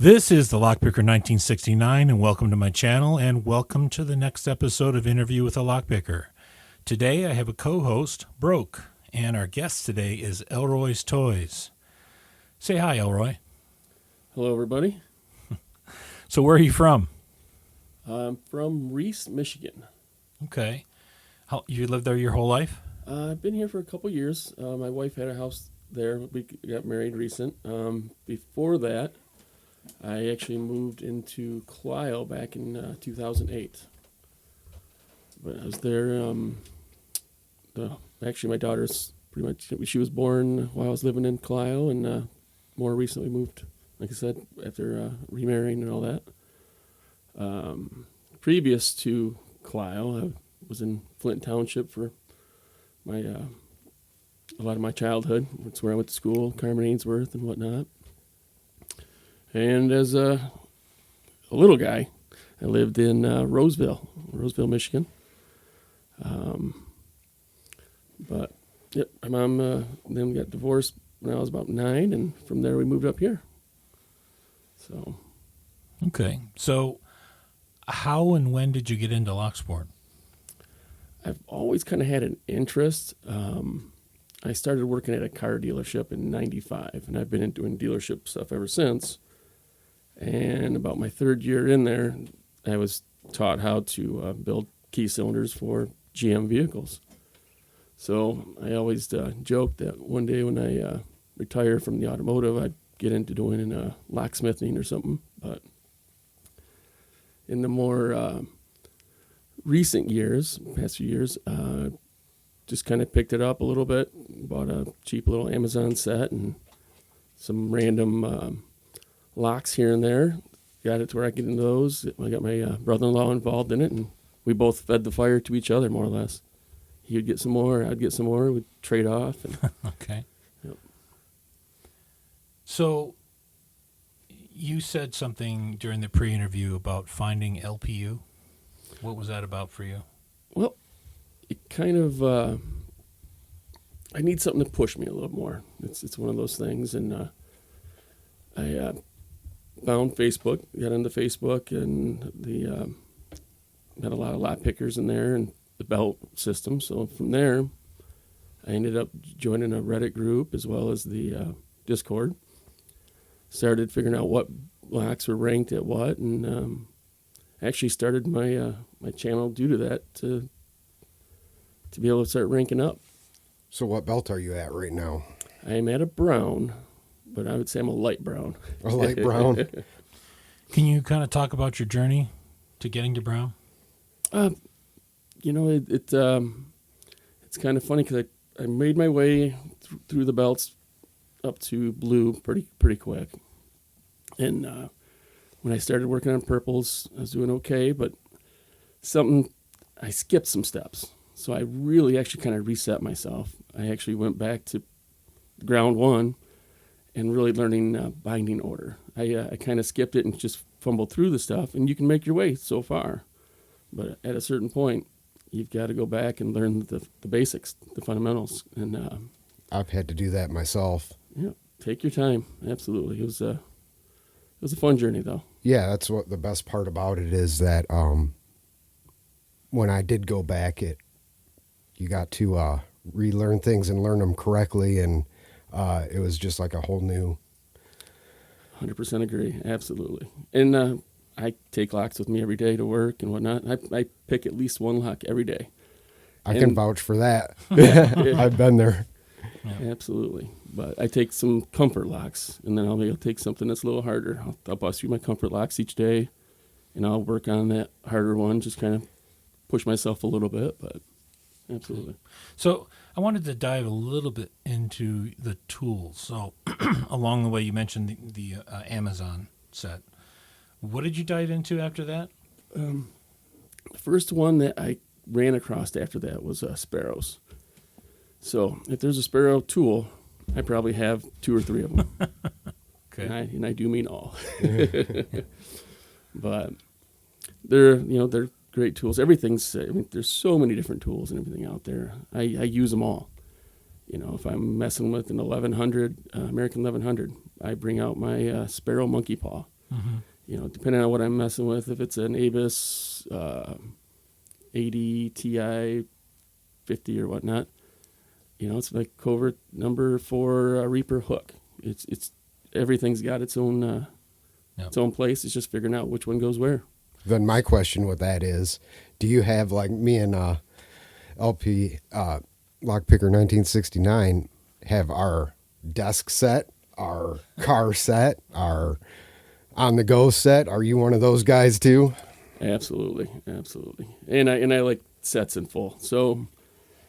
This is the Lockpicker 1969, and welcome to my channel, and welcome to the next episode of Interview with a Lockpicker. Today I have a co-host, Broke, and our guest today is ElroyzToyz. Say hi, Elroy. Hello, everybody. So where are you from? I'm from Reese, Michigan. Okay. You lived there your whole life? I've been here for a couple years. My wife had a house there. We got married recent. Before that, I actually moved into Clio back in 2008. But I was there. Actually, my daughter's pretty much, she was born while I was living in Clio, and more recently moved, like I said, after remarrying and all that. Previous to Clio, I was in Flint Township for my a lot of my childhood. It's where I went to school, Carmen Ainsworth and whatnot. And as a little guy, I lived in Roseville, Michigan. But yep, my mom then got divorced when I was about 9, and from there we moved up here. So. Okay. So how and when did you get into lock sport? I've always kind of had an interest. I started working at a car dealership in '95, and I've been doing dealership stuff ever since. And about my third year in there, I was taught how to build key cylinders for GM vehicles. So I always joked that one day when I retire from the automotive, I'd get into doing locksmithing or something. But in the more recent years, past few years, just kind of picked it up a little bit, bought a cheap little Amazon set and some random locks here and there. Got it to where I get into those. I got my brother-in-law involved in it, and we both fed the fire to each other, more or less. He would get some more, I'd get some more. We'd trade off. And, okay. Yep. So you said something during the pre-interview about finding LPU. What was that about for you? Well, it kind of, I need something to push me a little more. It's one of those things, and I found Facebook, got into Facebook, and had a lot of lot pickers in there and the belt system. So from there, I ended up joining a Reddit group as well as the Discord. Started figuring out what locks were ranked at what, and actually started my my channel due to that to be able to start ranking up. So what belt are you at right now? I'm at a brown, but I would say I'm a light brown. A light brown? Can you kind of talk about your journey to getting to brown? You know, it's kind of funny because I made my way through the belts up to blue pretty quick. And when I started working on purples, I was doing okay, but I skipped some steps. So I really actually kind of reset myself. I actually went back to ground one and really learning binding order. I kind of skipped it and just fumbled through the stuff, and you can make your way so far. But at a certain point, you've got to go back and learn the basics, the fundamentals. And I've had to do that myself. Yeah, take your time. Absolutely. It was a fun journey, though. Yeah, that's what the best part about it is that when I did go back, you got to relearn things and learn them correctly, and it was just like a whole new. 100% agree. Absolutely. And I take locks with me every day to work and whatnot. I pick at least one lock every day. I can vouch for that. I've been there. Yeah. Absolutely. But I take some comfort locks, and then I'll take something that's a little harder. I'll bust through my comfort locks each day, and I'll work on that harder one, just kind of push myself a little bit, but absolutely. So I wanted to dive a little bit into the tools. So along the way, you mentioned the Amazon set. What did you dive into after that? The first one that I ran across after that was sparrows. So if there's a sparrow tool, I probably have 2 or 3 of them. Okay. And I do mean all. But they're great tools. There's so many different tools and everything out there. I use them all. If I'm messing with an 1100, American 1100, I bring out my Sparrow monkey paw. Depending on what I'm messing with, if it's an Avis 80 Ti 50 or whatnot, it's my covert number for a Reaper hook. It's everything's got its own its own place. It's just figuring out which one goes where. Then my question with that is, do you have, like me and LP Lockpicker 1969 have our desk set, our car set, our on-the-go set? Are you one of those guys too? Absolutely. And I like sets in full. So,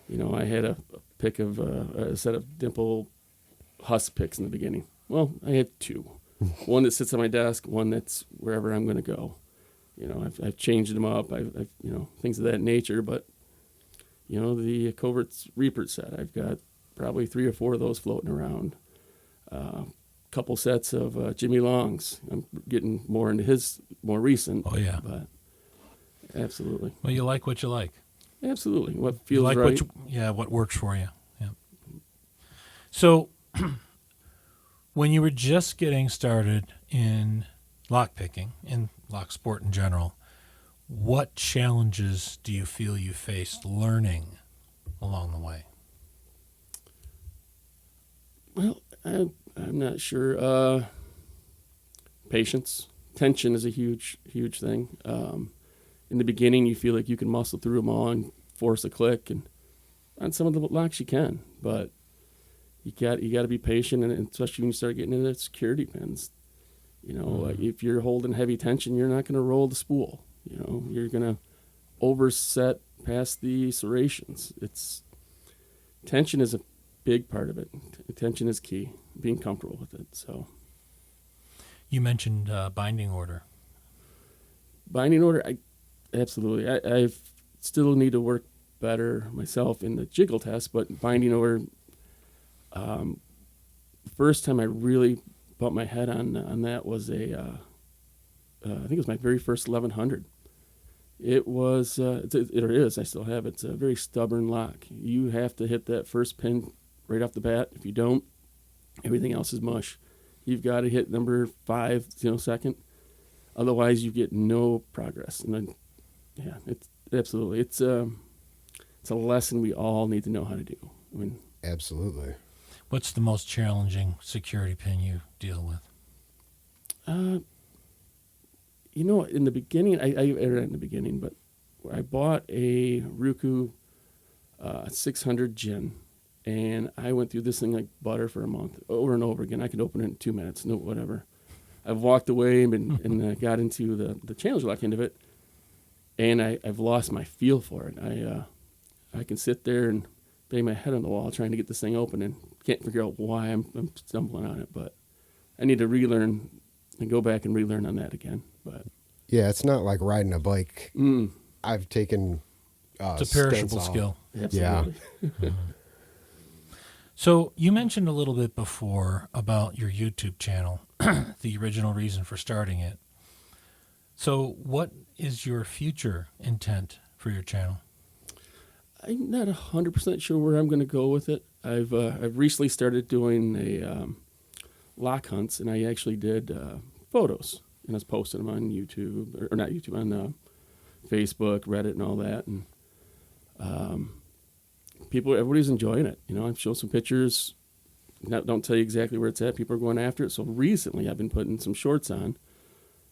I had a set of Dimple Husk picks in the beginning. Well, I had two. One that sits on my desk, one that's wherever I'm going to go. I've changed them up. I've things of that nature. But the Covert Reaper set, I've got probably 3 or 4 of those floating around. Couple sets of Jimmy Long's. I'm getting more into his more recent. Oh yeah, but absolutely. Well, you like what you like. Absolutely, what feels like right. What works for you. Yeah. So, when you were just getting started in lockpicking, in lock sport in general, what challenges do you feel you faced learning along the way? Well, I'm not sure. Patience. Tension is a huge thing. In the beginning, you feel like you can muscle through them all and force a click, and on some of the locks you can, but you got to be patient, and especially when you start getting into security pins. If you're holding heavy tension, you're not going to roll the spool. You're going to overset past the serrations. Tension is a big part of it. Tension is key. Being comfortable with it. So, you mentioned binding order. Binding order, absolutely. I still need to work better myself in the jiggle test, but binding order. First time I really bumped my head on that was I think it was my very first 1100. It was, it is, I still have it. It's a very stubborn lock. You have to hit that first pin right off the bat. If you don't, everything else is mush. You've got to hit number 5, second. Otherwise, you get no progress. And then, it's absolutely, it's a lesson we all need to know how to do. Absolutely. What's the most challenging security pin you deal with? In the beginning, I aired it in the beginning, but I bought a Roku 600 Gin, and I went through this thing like butter for a month, over and over again. I could open it in 2 minutes, no whatever. I've walked away and got into the challenge lock end of it, and I've lost my feel for it. I can sit there and bang my head on the wall trying to get this thing open and can't figure out why I'm stumbling on it, but I need to relearn and go back and relearn on that again. But yeah, it's not like riding a bike. I've taken it's a perishable skill. Absolutely. Yeah. So you mentioned a little bit before about your YouTube channel, the original reason for starting it. So what is your future intent for your channel? I'm not 100% sure where I'm going to go with it. I've recently started doing a lock hunts, and I actually did photos, and I was posting them on YouTube, or not YouTube, on Facebook, Reddit, and all that. And everybody's enjoying it. I've shown some pictures. Don't tell you exactly where it's at. People are going after it. So recently, I've been putting some shorts on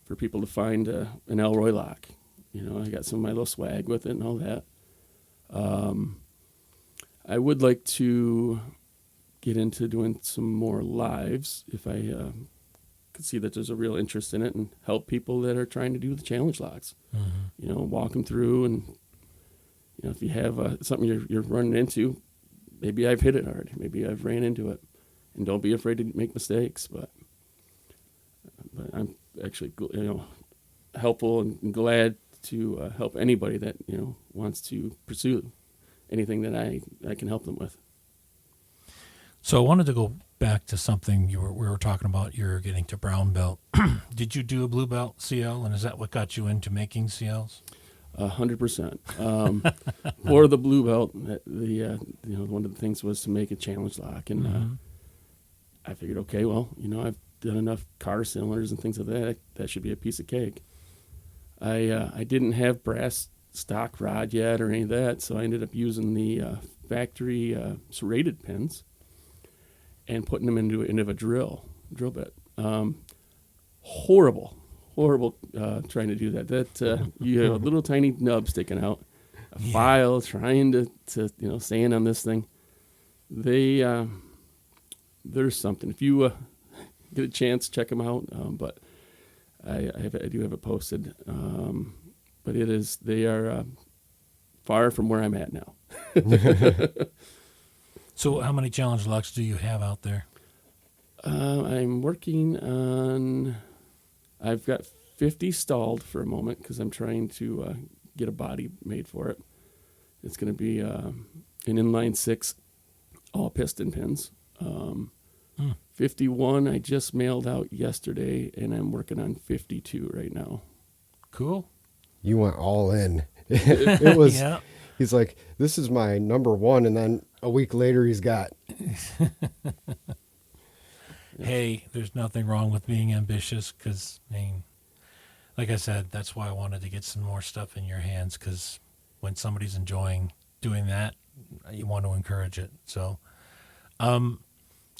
for people to find an Elroy lock. I got some of my little swag with it and all that. I would like to get into doing some more lives if I could see that there's a real interest in it and help people that are trying to do the challenge locks. Walk them through, and if you have something you're running into, maybe I've hit it already, maybe I've ran into it, and don't be afraid to make mistakes. But I'm actually helpful and glad to help anybody that wants to pursue anything that I can help them with. So I wanted to go back to something we were talking about. You're getting to brown belt. Did you do a blue belt CL, and is that what got you into making CLs? 100%. For the blue belt, one of the things was to make a challenge lock, and I figured, okay, well, I've done enough car cylinders and things like that. That should be a piece of cake. I didn't have brass stock rod yet or any of that, so I ended up using the factory serrated pins and putting them into a drill bit. Horrible trying to do that. That you have a little tiny nub sticking out, a file trying to sand on this thing. There's something. If you get a chance, check them out. But I do have it posted. But they are far from where I'm at now. So how many challenge locks do you have out there? I'm working on, I've got 50 stalled for a moment because I'm trying to get a body made for it. It's going to be an inline 6, all piston pins. 51 I just mailed out yesterday, and I'm working on 52 right now. Cool. You went all in. It was. Yeah. He's like, this is my number one, and then a week later he's got. Hey, there's nothing wrong with being ambitious because, like I said, that's why I wanted to get some more stuff in your hands, because when somebody's enjoying doing that, you want to encourage it. So I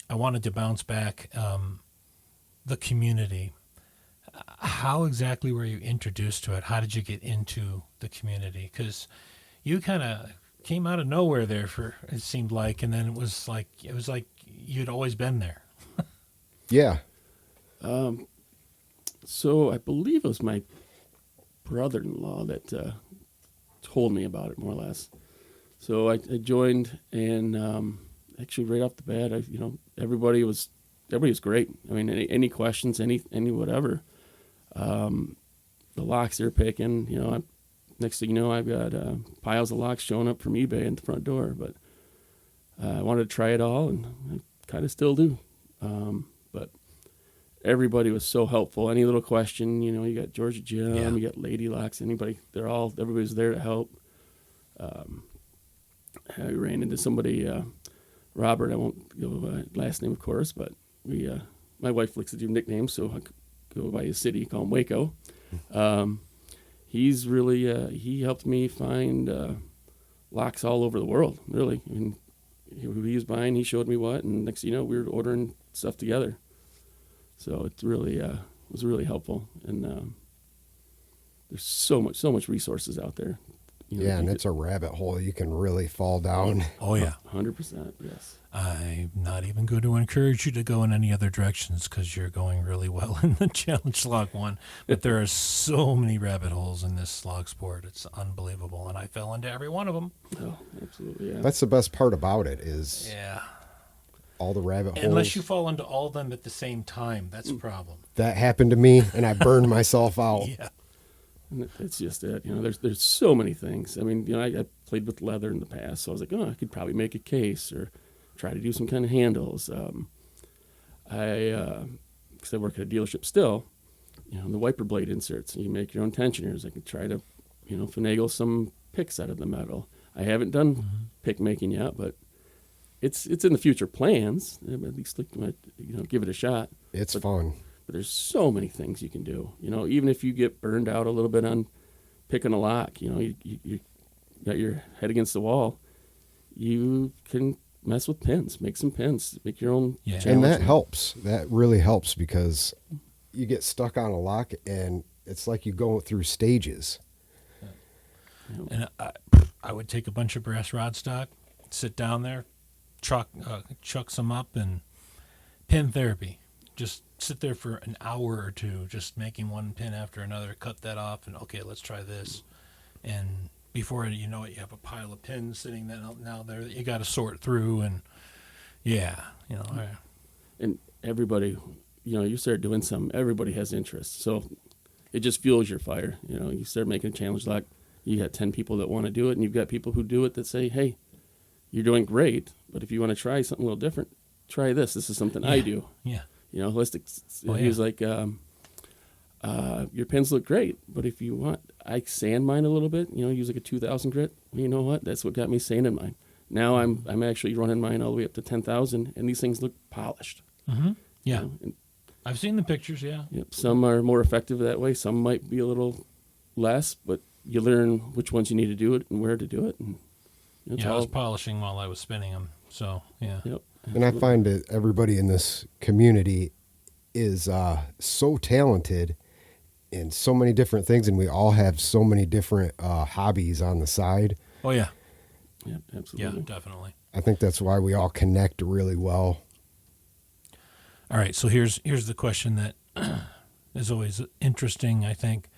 wanted to bounce back the community. How exactly were you introduced to it? How did you get into the community? Because you kind of came out of nowhere there, it seemed like, and then it was like you'd always been there. Yeah. So I believe it was my brother-in-law that told me about it, more or less. So I joined, and actually right off the bat, everybody was great. I mean, any questions, any whatever. The locks they're picking, next thing you know, I've got piles of locks showing up from eBay at the front door. But I wanted to try it all, and I kind of still do. But everybody was so helpful. Any little question, you got Georgia Jim, you got Lady Locks, everybody's there to help. I ran into somebody, Robert, I won't go last name, of course, but my wife likes to do nicknames, so I go by his city, call him Waco. He's really, he helped me find locks all over the world, really. I mean, he was buying, he showed me what, and next thing you know, we were ordering stuff together. So it really was really helpful, and there's so much resources out there. And it's a rabbit hole you can really fall down. Oh, yeah. 100%, yes. I'm not even going to encourage you to go in any other directions because you're going really well in the challenge lock one. But there are so many rabbit holes in this log sport. It's unbelievable, and I fell into every one of them. Oh, absolutely, yeah. That's the best part about it is all the rabbit holes. Unless you fall into all of them at the same time, that's a problem. That happened to me, and I burned myself out. Yeah. And it's just it. There's so many things. I mean, I played with leather in the past, so I was like, I could probably make a case or try to do some kind of handles. Because I work at a dealership still, the wiper blade inserts. You make your own tensioners. I could try to, finagle some picks out of the metal. I haven't done pick making yet, but it's in the future plans. At least give it a shot. It's fun. But there's so many things you can do. Even if you get burned out a little bit on picking a lock, you got your head against the wall, you can mess with pins, make some pins, make your own. Yeah. And that helps. That really helps because you get stuck on a lock and it's like you go through stages. And I would take a bunch of brass rod stock, sit down there, chuck some up, and pin therapy. Just sit there for an hour or two, just making one pin after another, cut that off, and okay, let's try this. And before you know it, you have a pile of pins sitting now there that you got to sort through, and And everybody, you start doing something, everybody has interest, so it just fuels your fire. You start making a challenge lock, you got 10 people that want to do it, and you've got people who do it that say, hey, you're doing great, but if you want to try something a little different, try this. This is something I do. Yeah. Holistic. He was like, your pins look great, but if you want, I sand mine a little bit. Use like a 2,000 grit. You know what? That's what got me sanding mine. Now I'm actually running mine all the way up to 10,000, and these things look polished. Mm-hmm. Yeah. And, I've seen the pictures, yeah. yep, some are more effective that way. Some might be a little less, but you learn which ones you need to do it and where to do it. And I was polishing while I was spinning them, so, yeah. Yep. And I find that everybody in this community is so talented in so many different things, and we all have so many different hobbies on the side. Oh, yeah. Yep, absolutely. Yeah, definitely. I think that's why we all connect really well. All right, so here's the question that is always interesting, I think.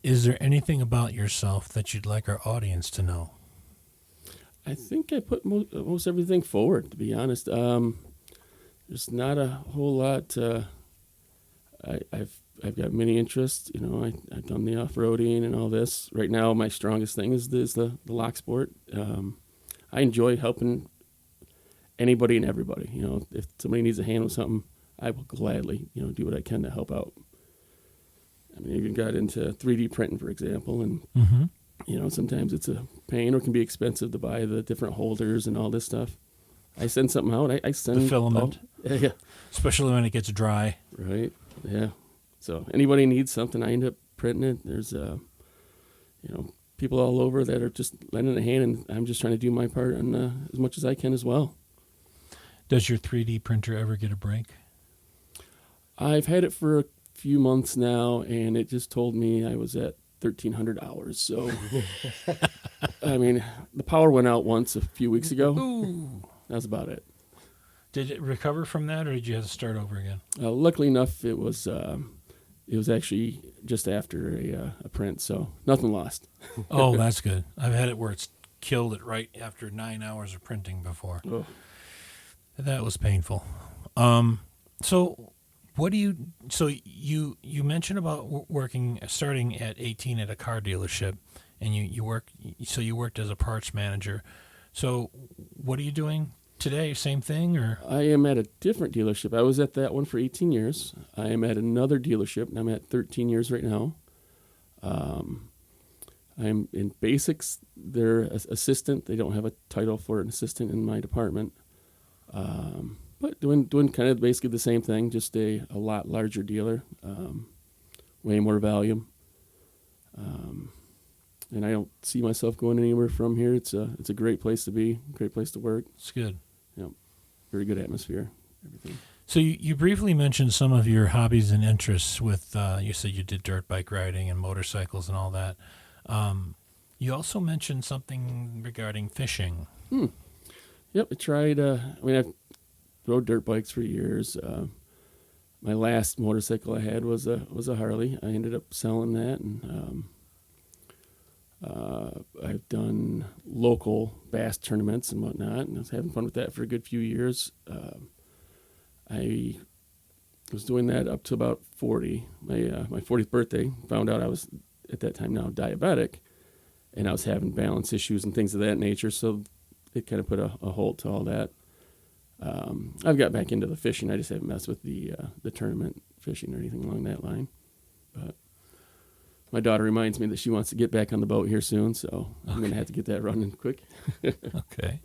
Is there anything about yourself that you'd like our audience to know? I think I put most everything forward, to be honest. There's not a whole lot. I've got many interests. You know, I've done the off-roading and all this. Right now, my strongest thing is the lock sport. I enjoy helping anybody and everybody. You know, if somebody needs a hand with something, I will gladly, do what I can to help out. I mean, I even got into 3D printing, for example, and sometimes it's a pain or can be expensive to buy the different holders and all this stuff. I send something out. I send the filament, yeah, especially when it gets dry. Right. Yeah. So anybody needs something, I end up printing it. There's people all over that are just lending a hand, and I'm just trying to do my part and as much as I can as well. Does your 3D printer ever get a break? I've had it for a few months now, and it just told me I was at 1,300 hours. So, I mean, the power went out once a few weeks ago. Ooh. That's about it. Did it recover from that, or did you have to start over again? Luckily enough, it was actually just after a print, so nothing lost. Oh, that's good. I've had it where it's killed it right after 9 hours of printing before. Oh. That was painful. So what do you? So you mentioned about starting at 18 at a car dealership, and you worked as a parts manager. So what are you doing today? Same thing, or? I am at a different dealership. I was at that one for 18 years. I am at another dealership, and I'm at 13 years right now. I'm in basics. They're assistant. They don't have a title for an assistant in my department. But doing kind of basically the same thing, just a lot larger dealer, way more volume. And I don't see myself going anywhere from here. It's a great place to be, great place to work. It's good. Yep. Very good atmosphere, everything. So you briefly mentioned some of your hobbies and interests with, you said you did dirt bike riding and motorcycles and all that. You also mentioned something regarding fishing. Yep, I tried, I've rode dirt bikes for years. My last motorcycle I had was a Harley. I ended up selling that, and I've done local bass tournaments and whatnot, and I was having fun with that for a good few years. I was doing that up to about 40. My 40th birthday, found out I was, at that time now, diabetic, and I was having balance issues and things of that nature, so it kind of put a halt to all that. I've got back into the fishing. I just haven't messed with the tournament fishing or anything along that line. But my daughter reminds me that she wants to get back on the boat here soon, so I'm going to have to get that running quick. Okay.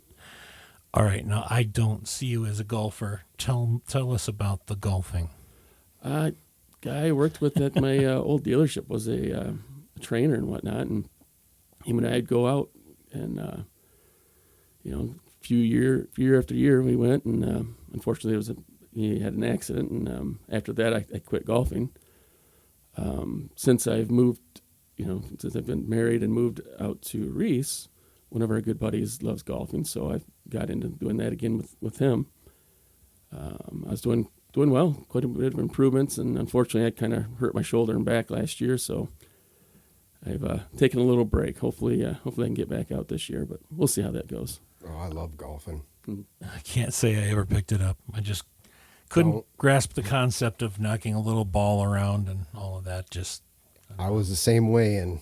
All right. Now, I don't see you as a golfer. Tell us about the golfing. Guy I worked with at my old dealership was a trainer and whatnot, and him and I'd go out, and year after year we went, and unfortunately he had an accident, and after that I quit golfing. Since I've moved, since I've been married and moved out to Reese, one of our good buddies loves golfing, so I got into doing that again with him. I was doing well, quite a bit of improvements, and unfortunately I kind of hurt my shoulder and back last year, so I've taken a little break. Hopefully I can get back out this year, but we'll see how that goes. Oh, I love golfing. I can't say I ever picked it up. I just couldn't grasp the concept of knocking a little ball around and all of that. I was the same way, and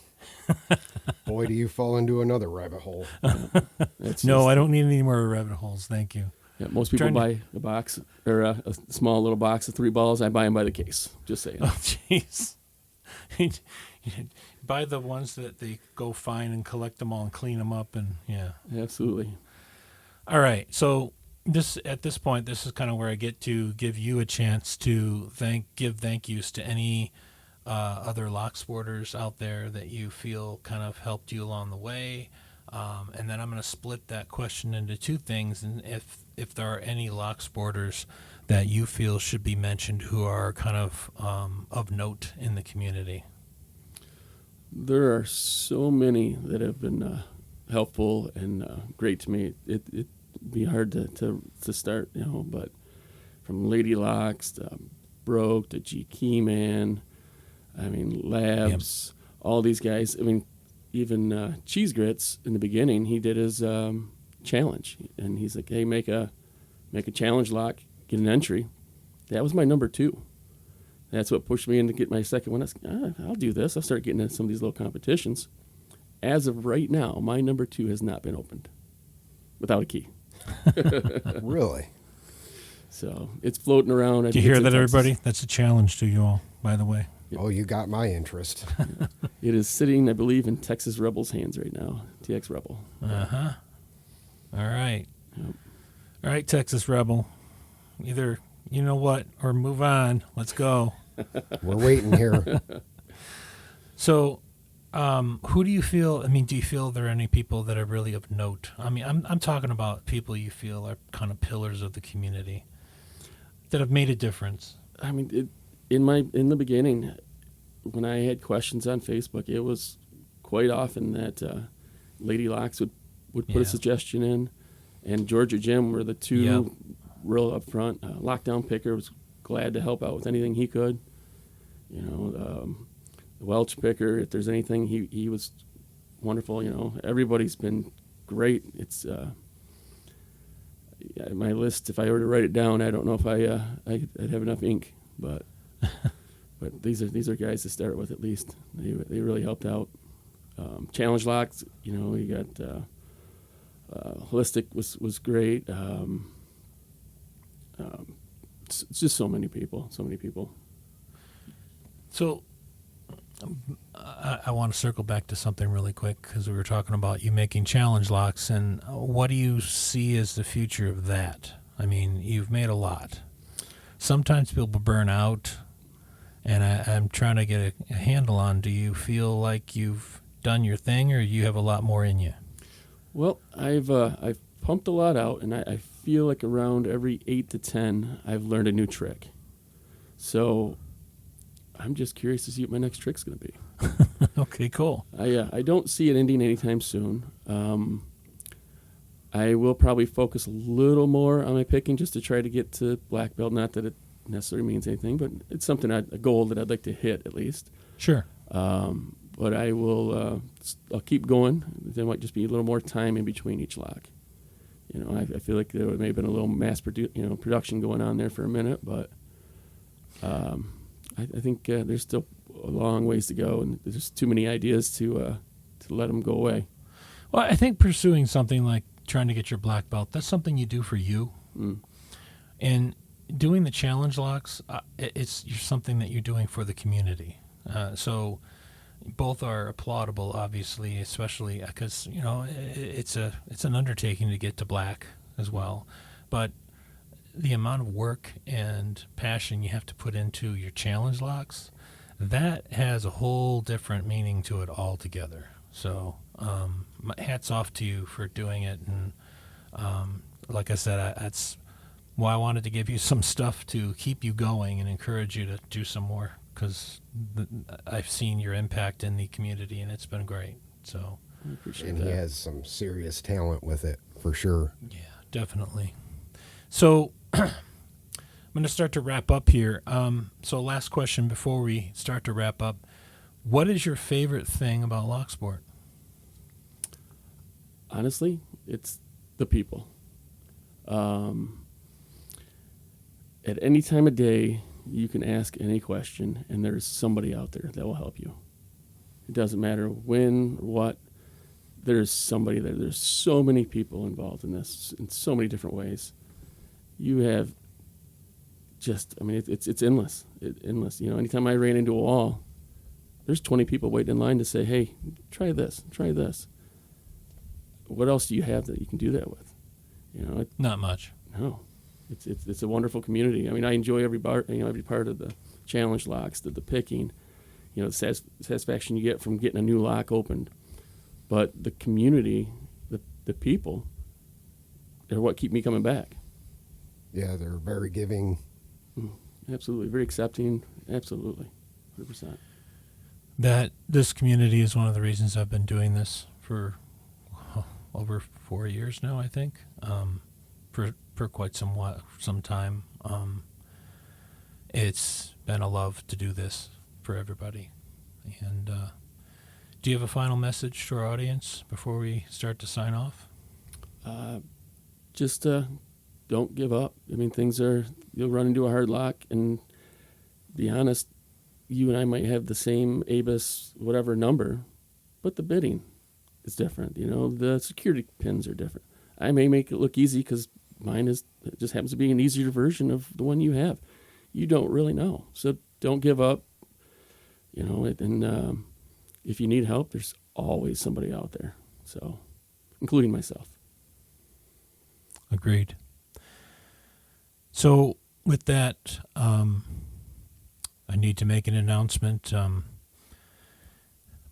boy, do you fall into another rabbit hole. No, I don't need any more rabbit holes. Thank you. Yeah, most people buy a box or a small little box of 3 balls. I buy them by the case. Just saying. Oh, jeez. Buy the ones that they go find and collect them all and clean them up, and yeah. Absolutely. All right. So At this point, this is kind of where I get to give you a chance to give thank yous to any other lock sporters out there that you feel kind of helped you along the way. And then I'm going to split that question into two things. And if there are any lock sporters that you feel should be mentioned who are kind of note in the community. There are so many that have been helpful and great to me. It'd be hard to start, but from Lady Locks to Broke to G Keyman, Labs, all these guys. Even Cheese Grits in the beginning, he did his challenge, and he's like, "Hey, make a challenge lock, get an entry." That was my number 2. That's what pushed me in to get my second one. I was like, I'll do this. I'll start getting into some of these little competitions. As of right now, my number 2 has not been opened without a key. Really? So it's floating around. Do you hear that, everybody? That's a challenge to you all, by the way. Yep. Oh, you got my interest. It is sitting, I believe, in Texas Rebel's hands right now. TX Rebel. Uh-huh. All right. Yep. All right, Texas Rebel. Either you know what or move on. Let's go. We're waiting here. So, who do you feel? Do you feel there are any people that are really of note? I'm talking about people you feel are kind of pillars of the community that have made a difference. In the beginning, when I had questions on Facebook, it was quite often that Lady Locks would put a suggestion in, and Georgia Jim were the two real up front. Lockdown Picker was glad to help out with anything he could. The Welch Picker, if there's anything, he was wonderful. Everybody's been great. It's my list. If I were to write it down, I don't know if I'd have enough ink, but. But these are guys to start with at least. They really helped out. Challenge Locks, we got Holistic was great. It's just so many people. So I want to circle back to something really quick because we were talking about you making challenge locks, and what do you see as the future of that? You've made a lot. Sometimes people burn out. And I'm trying to get a handle on, do you feel like you've done your thing or you have a lot more in you? Well, I've pumped a lot out, and I feel like around every 8 to 10, I've learned a new trick. So I'm just curious to see what my next trick's going to be. Okay, cool. I don't see it ending anytime soon. I will probably focus a little more on my picking just to try to get to black belt. Not that it necessarily means anything, but it's something a goal that I'd like to hit at least. Sure. But I will. I'll keep going. There might just be a little more time in between each lock. I feel like there may have been a little production going on there for a minute, but I think there's still a long ways to go, and there's just too many ideas to let them go away. Well, I think pursuing something like trying to get your black belt, that's something you do for you. And doing the challenge locks, it's something that you're doing for the community. So both are applaudable, obviously, especially because it's an undertaking to get to black as well. But the amount of work and passion you have to put into your challenge locks, that has a whole different meaning to it altogether. So my hats off to you for doing it. And like I said, that's why I wanted to give you some stuff to keep you going and encourage you to do some more, because I've seen your impact in the community, and it's been great. So I appreciate and that. he has some serious talent with it, for sure. Yeah, definitely. So I'm going to start to wrap up here. So last question before we start to wrap up. What is your favorite thing about Locksport? Honestly, it's the people. At any time of day, you can ask any question, and there's somebody out there that will help you. It doesn't matter when, what, there's somebody there. There's so many people involved in this in so many different ways. You have it's endless. Endless. Anytime I ran into a wall, there's 20 people waiting in line to say, hey, try this, try this. What else do you have that you can do that with? Not much. No, it's a wonderful community. I mean, I enjoy every part of the challenge locks, the picking, the satisfaction you get from getting a new lock opened. But the community, the people, they're what keep me coming back. Yeah, they're very giving. Absolutely, very accepting. Absolutely, 100%. That this community is one of the reasons I've been doing this for over 4 years now, I think, for quite some time. It's been a love to do this for everybody. And do you have a final message to our audience before we start to sign off? Just don't give up. I mean, you'll run into a hard lock, and be honest, you and I might have the same ABIS whatever number, but the bidding is different. The security pins are different. I may make it look easy because mine just happens to be an easier version of the one you have. You don't really know, so don't give up. And if you need help, there's always somebody out there. So, including myself. Agreed. So with that, I need to make an announcement.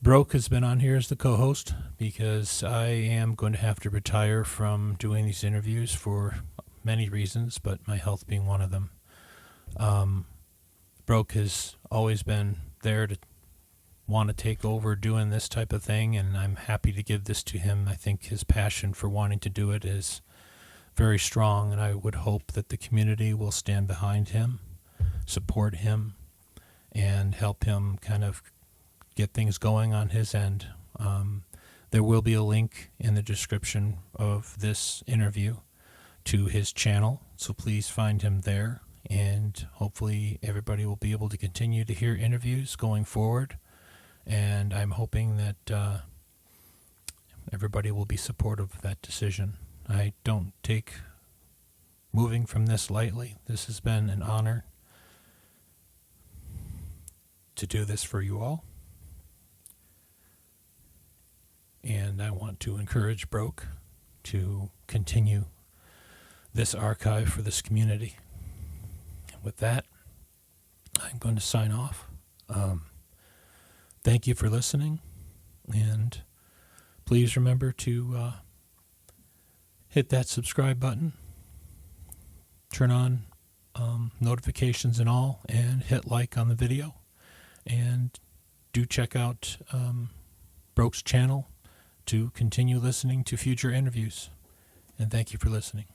Broke has been on here as the co-host because I am going to have to retire from doing these interviews for many reasons, but my health being one of them. Broke has always been there to want to take over doing this type of thing, and I'm happy to give this to him. I think his passion for wanting to do it is very strong, and I would hope that the community will stand behind him, support him, and help him kind of get things going on his end. There will be a link in the description of this interview to his channel, so please find him there, and hopefully everybody will be able to continue to hear interviews going forward, and I'm hoping that everybody will be supportive of that decision. I don't take moving from this lightly. This has been an honor to do this for you all. And I want to encourage Broke to continue this archive for this community. And with that, I'm going to sign off. Thank you for listening, and please remember to hit that subscribe button, turn on notifications and all, and hit like on the video. And do check out Broke's channel to continue listening to future interviews. And thank you for listening.